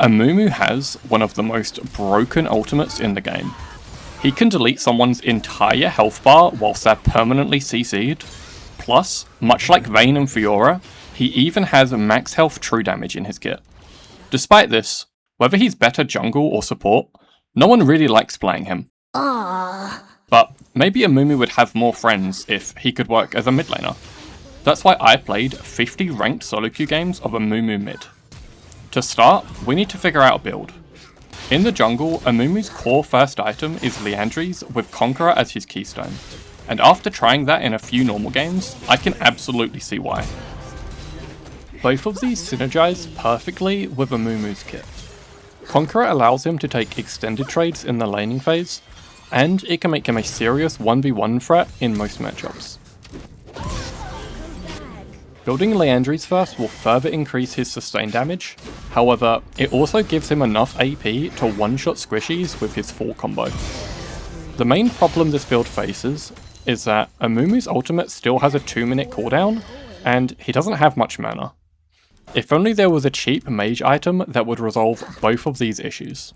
Amumu has one of the most broken ultimates in the game. He can delete someone's entire health bar whilst they're permanently CC'd. Plus, much like Vayne and Fiora, he even has max health true damage in his kit. Despite this, whether he's better jungle or support, no one really likes playing him. But maybe Amumu would have more friends if he could work as a mid laner. That's why I played 50 ranked solo queue games of Amumu mid. To start, we need to figure out a build. In the jungle, Amumu's core first item is Liandry's with Conqueror as his keystone, and after trying that in a few normal games, I can absolutely see why. Both of these synergize perfectly with Amumu's kit. Conqueror allows him to take extended trades in the laning phase, and it can make him a serious 1v1 threat in most matchups. Building Liandry's first will further increase his sustain damage, however, it also gives him enough AP to one-shot squishies with his full combo. The main problem this build faces is that Amumu's ultimate still has a 2-minute cooldown, and he doesn't have much mana. If only there was a cheap mage item that would resolve both of these issues.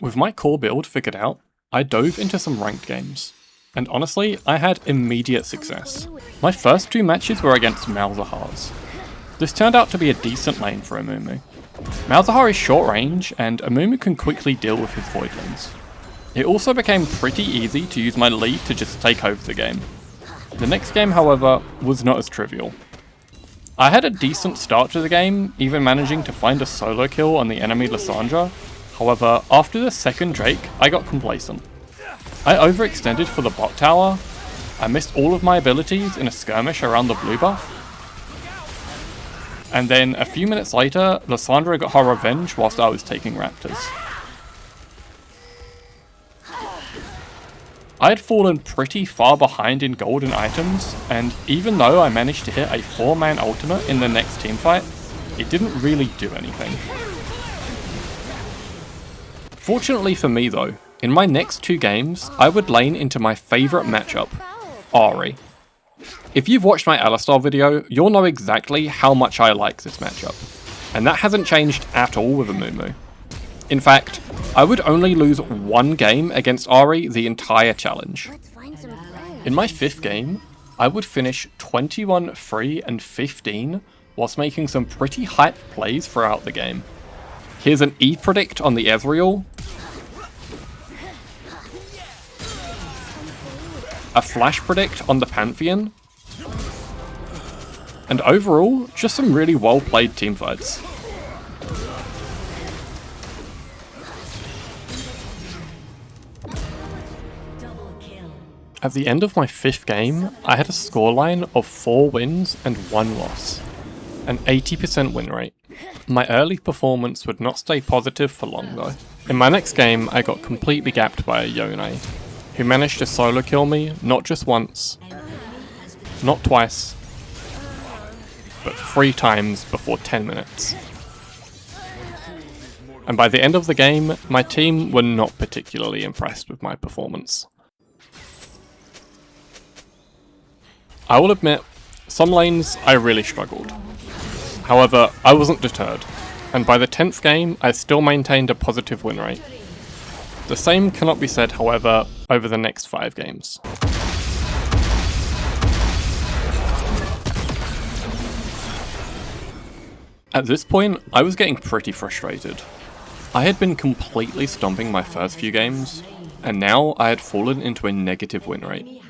With my core build figured out, I dove into some ranked games. And honestly, I had immediate success. My first 2 matches were against Malzahars. This turned out to be a decent lane for Amumu. Malzahar is short range, and Amumu can quickly deal with his void lanes. It also became pretty easy to use my lead to just take over the game. The next game, however, was not as trivial. I had a decent start to the game, even managing to find a solo kill on the enemy Lissandra. However, after the second Drake, I got complacent. I overextended for the bot tower, I missed all of my abilities in a skirmish around the blue buff, and then a few minutes later, Lissandra got her revenge whilst I was taking raptors. I had fallen pretty far behind in golden items, and even though I managed to hit a 4-man ultimate in the next teamfight, it didn't really do anything. Fortunately for me though, in my next 2 games, I would lane into my favourite matchup, Ahri. If you've watched my Alistar video, you'll know exactly how much I like this matchup, and that hasn't changed at all with Amumu. In fact, I would only lose 1 game against Ahri the entire challenge. In my 5th game, I would finish 21, 3, and 15 whilst making some pretty hype plays throughout the game. Here's an E-predict on the Ezreal, a flash predict on the Pantheon, and overall, just some really well played teamfights. At the end of my 5th game, I had a scoreline of 4 wins and 1 loss, an 80% win rate. My early performance would not stay positive for long though. In my next game, I got completely gapped by a Yone, who managed to solo kill me not just once, not twice, but 3 times before 10 minutes. And by the end of the game, my team were not particularly impressed with my performance. I will admit, some lanes I really struggled. However, I wasn't deterred, and by the 10th game, I still maintained a positive win rate. The same cannot be said, however, over the next 5 games. At this point, I was getting pretty frustrated. I had been completely stomping my first few games, and now I had fallen into a negative win rate.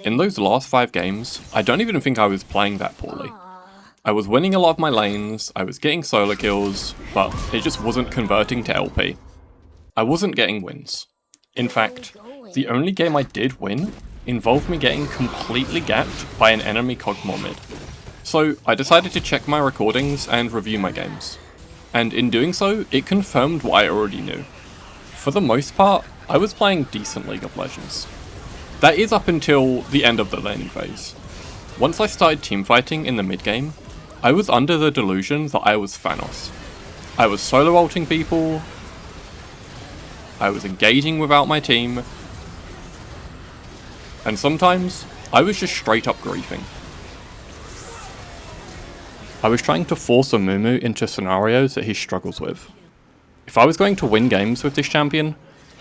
In those last 5 games, I don't even think I was playing that poorly. I was winning a lot of my lanes, I was getting solo kills, but it just wasn't converting to LP. I wasn't getting wins. In fact, the only game I did win involved me getting completely gapped by an enemy Kog'Maw mid. So I decided to check my recordings and review my games. And in doing so, it confirmed what I already knew. For the most part, I was playing decent League of Legends. That is up until the end of the laning phase. Once I started teamfighting in the mid game, I was under the delusion that I was Thanos. I was solo ulting people, I was engaging without my team, and sometimes I was just straight up griefing. I was trying to force Amumu into scenarios that he struggles with. If I was going to win games with this champion,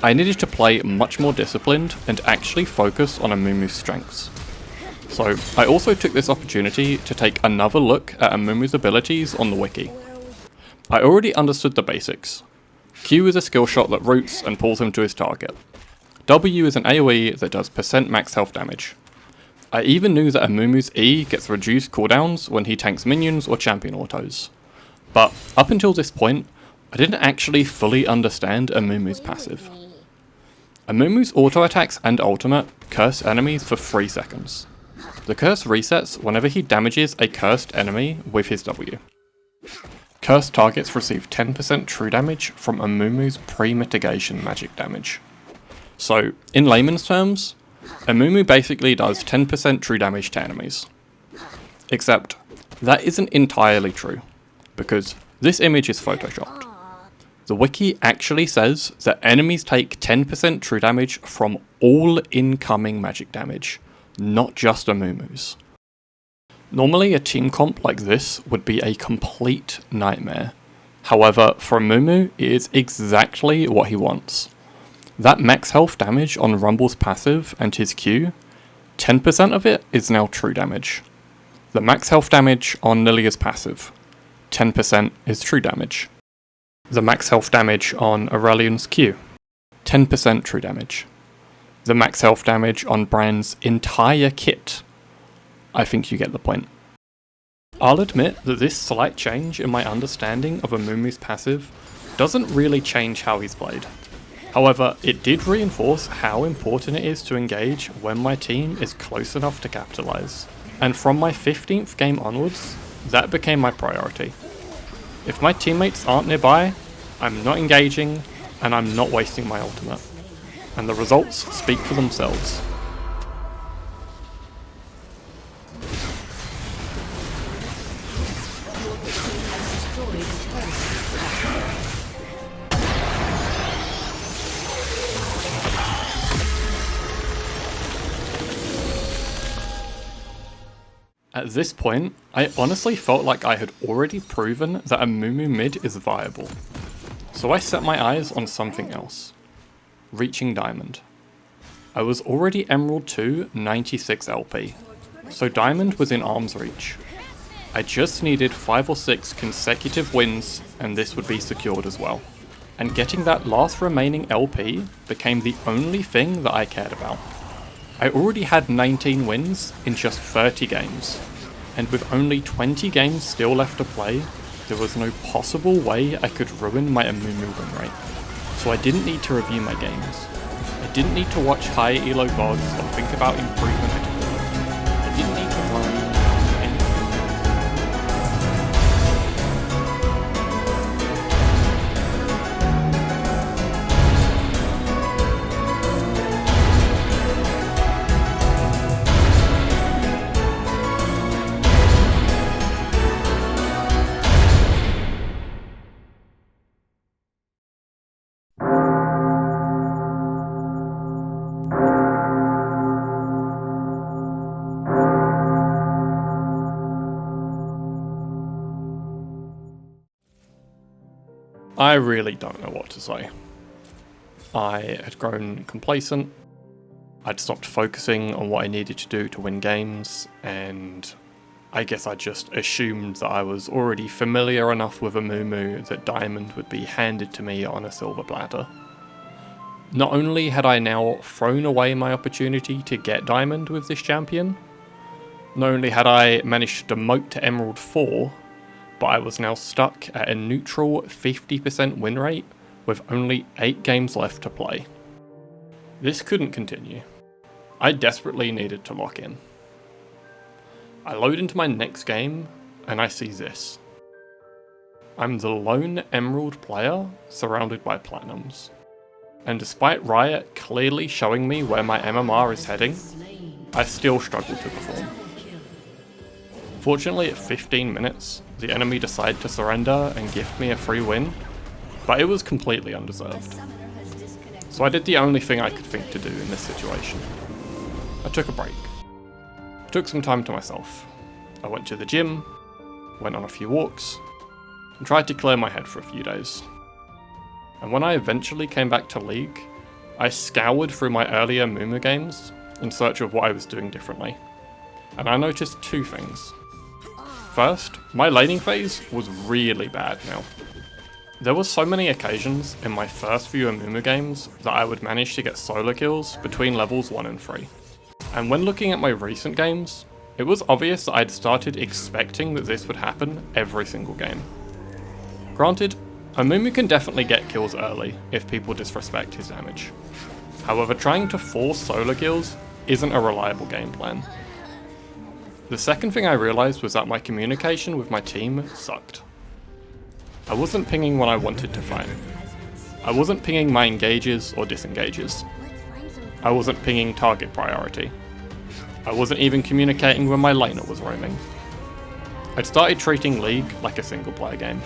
I needed to play much more disciplined and actually focus on Amumu's strengths. So I also took this opportunity to take another look at Amumu's abilities on the wiki. I already understood the basics. Q is a skill shot that roots and pulls him to his target. W is an AoE that does % max health damage. I even knew that Amumu's E gets reduced cooldowns when he tanks minions or champion autos. But up until this point, I didn't actually fully understand Amumu's passive. Amumu's auto attacks and ultimate curse enemies for 3 seconds. The curse resets whenever he damages a cursed enemy with his W. Cursed targets receive 10% true damage from Amumu's pre-mitigation magic damage. So, in layman's terms, Amumu basically does 10% true damage to enemies. Except, that isn't entirely true, because this image is photoshopped. The wiki actually says that enemies take 10% true damage from all incoming magic damage, not just Amumu's. Normally a team comp like this would be a complete nightmare. However, for Amumu, it is exactly what he wants. That max health damage on Rumble's passive and his Q, 10% of it is now true damage. The max health damage on Lilia's passive, 10% is true damage. The max health damage on Aurelian's Q, 10% true damage. The max health damage on Brand's entire kit. I think you get the point. I'll admit that this slight change in my understanding of Amumu's passive doesn't really change how he's played. However, it did reinforce how important it is to engage when my team is close enough to capitalize. And from my 15th game onwards, that became my priority. If my teammates aren't nearby, I'm not engaging, and I'm not wasting my ultimate. And the results speak for themselves. At this point, I honestly felt like I had already proven that Amumu mid is viable. So I set my eyes on something else. Reaching Diamond. I was already Emerald 2 96 LP, so Diamond was in arm's reach. I just needed 5 or 6 consecutive wins and this would be secured as well. And getting that last remaining LP became the only thing that I cared about. I already had 19 wins in just 30 games, and with only 20 games still left to play, there was no possible way I could ruin my Amumu win rate. So I didn't need to review my games. I didn't need to watch high elo VODs or think about improvement at all. I didn't need to worry about anything. I really don't know what to say. I had grown complacent, I'd stopped focusing on what I needed to do to win games, and I guess I just assumed that I was already familiar enough with Amumu that Diamond would be handed to me on a silver platter. Not only had I now thrown away my opportunity to get Diamond with this champion, not only had I managed to demote to Emerald 4, but I was now stuck at a neutral 50% win rate with only 8 games left to play. This couldn't continue. I desperately needed to lock in. I load into my next game and I see this. I'm the lone Emerald player surrounded by Platinums. And despite Riot clearly showing me where my MMR is heading, I still struggle to perform. Fortunately, at 15 minutes, the enemy decided to surrender and gift me a free win, but it was completely undeserved. So I did the only thing I could think to do in this situation. I took a break. Took some time to myself. I went to the gym, went on a few walks, and tried to clear my head for a few days. And when I eventually came back to League, I scoured through my earlier Amumu games in search of what I was doing differently. And I noticed two things. First, my laning phase was really bad now. There were so many occasions in my first few Amumu games that I would manage to get solo kills between levels 1 and 3. And when looking at my recent games, it was obvious that I'd started expecting that this would happen every single game. Granted, Amumu can definitely get kills early if people disrespect his damage. However, trying to force solo kills isn't a reliable game plan. The second thing I realised was that my communication with my team sucked. I wasn't pinging when I wanted to fight. I wasn't pinging my engages or disengages. I wasn't pinging target priority. I wasn't even communicating when my laner was roaming. I'd started treating League like a single player game.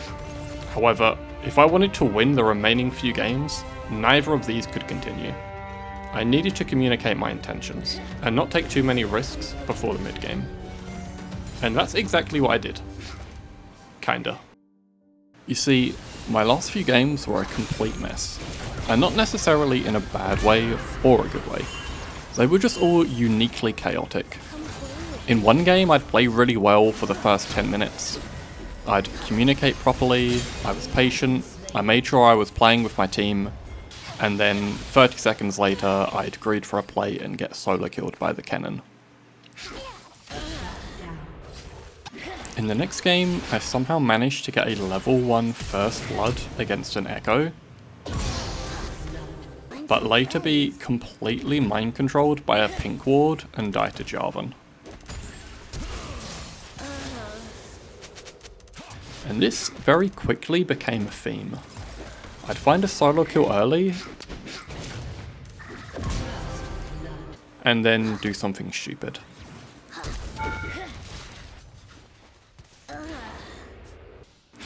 However, if I wanted to win the remaining few games, neither of these could continue. I needed to communicate my intentions, and not take too many risks before the mid game. And that's exactly what I did. Kinda. You see, my last few games were a complete mess, and not necessarily in a bad way or a good way. They were just all uniquely chaotic. In one game I'd play really well for the first 10 minutes. I'd communicate properly, I was patient, I made sure I was playing with my team, and then 30 seconds later I'd greed for a play and get solo killed by the cannon. In the next game, I somehow managed to get a level 1 first blood against an Echo, but later be completely mind controlled by a pink ward and die to Jarvan. And this very quickly became a theme. I'd find a solo kill early, and then do something stupid.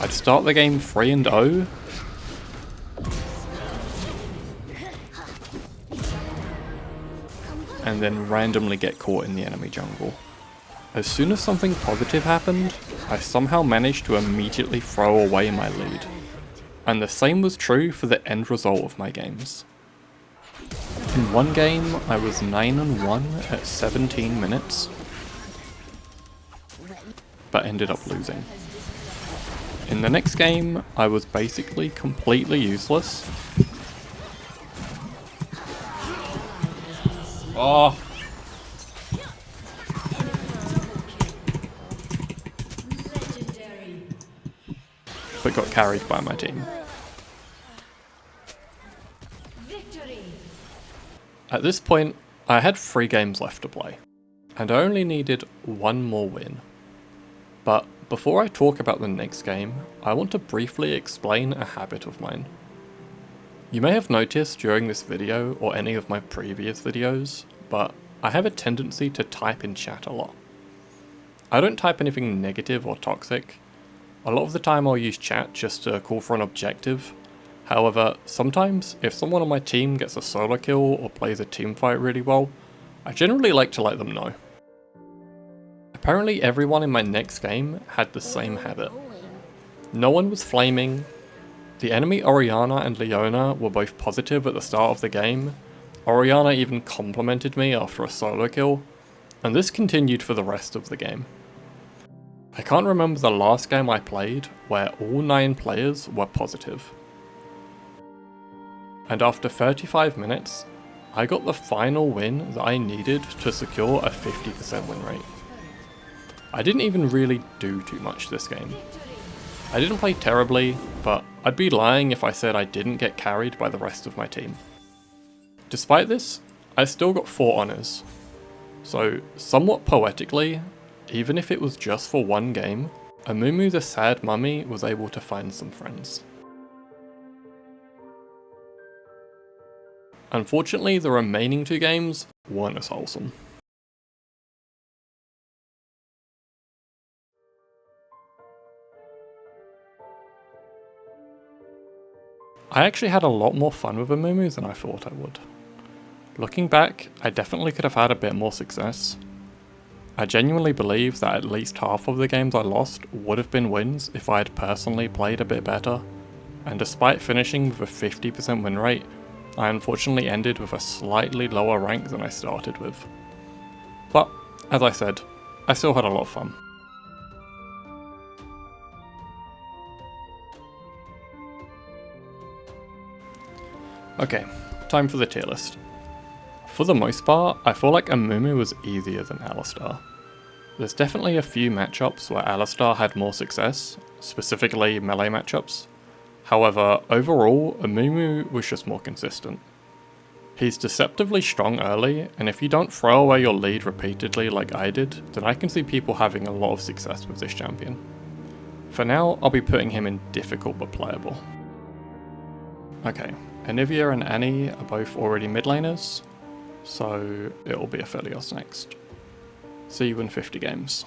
I'd start the game 3-0, and then randomly get caught in the enemy jungle. As soon as something positive happened, I somehow managed to immediately throw away my lead. And the same was true for the end result of my games. In one game, I was 9-1 at 17 minutes, but ended up losing. In the next game, I was basically completely useless. Oh! But got carried by my team. At this point, I had 3 games left to play, and I only needed one more win. But before I talk about the next game, I want to briefly explain a habit of mine. You may have noticed during this video or any of my previous videos, but I have a tendency to type in chat a lot. I don't type anything negative or toxic. A lot of the time I'll use chat just to call for an objective. However, sometimes if someone on my team gets a solo kill or plays a teamfight really well, I generally like to let them know. Apparently everyone in my next game had the same habit. No one was flaming, the enemy Orianna and Leona were both positive at the start of the game, Orianna even complimented me after a solo kill, and this continued for the rest of the game. I can't remember the last game I played where all 9 players were positive. And after 35 minutes, I got the final win that I needed to secure a 50% win rate. I didn't even really do too much this game. I didn't play terribly, but I'd be lying if I said I didn't get carried by the rest of my team. Despite this, I still got 4 honours. So, somewhat poetically, even if it was just for one game, Amumu the Sad Mummy was able to find some friends. Unfortunately, the remaining 2 games weren't as wholesome. I actually had a lot more fun with Amumu than I thought I would. Looking back, I definitely could have had a bit more success. I genuinely believe that at least half of the games I lost would have been wins if I had personally played a bit better, and despite finishing with a 50% win rate, I unfortunately ended with a slightly lower rank than I started with. But, as I said, I still had a lot of fun. Okay, time for the tier list. For the most part, I feel like Amumu was easier than Alistar. There's definitely a few matchups where Alistar had more success, specifically melee matchups. However, overall, Amumu was just more consistent. He's deceptively strong early, and if you don't throw away your lead repeatedly like I did, then I can see people having a lot of success with this champion. For now, I'll be putting him in difficult but playable. Okay, Anivia and Annie are both already mid laners, so it'll be Aphelios next. See you in 50 games.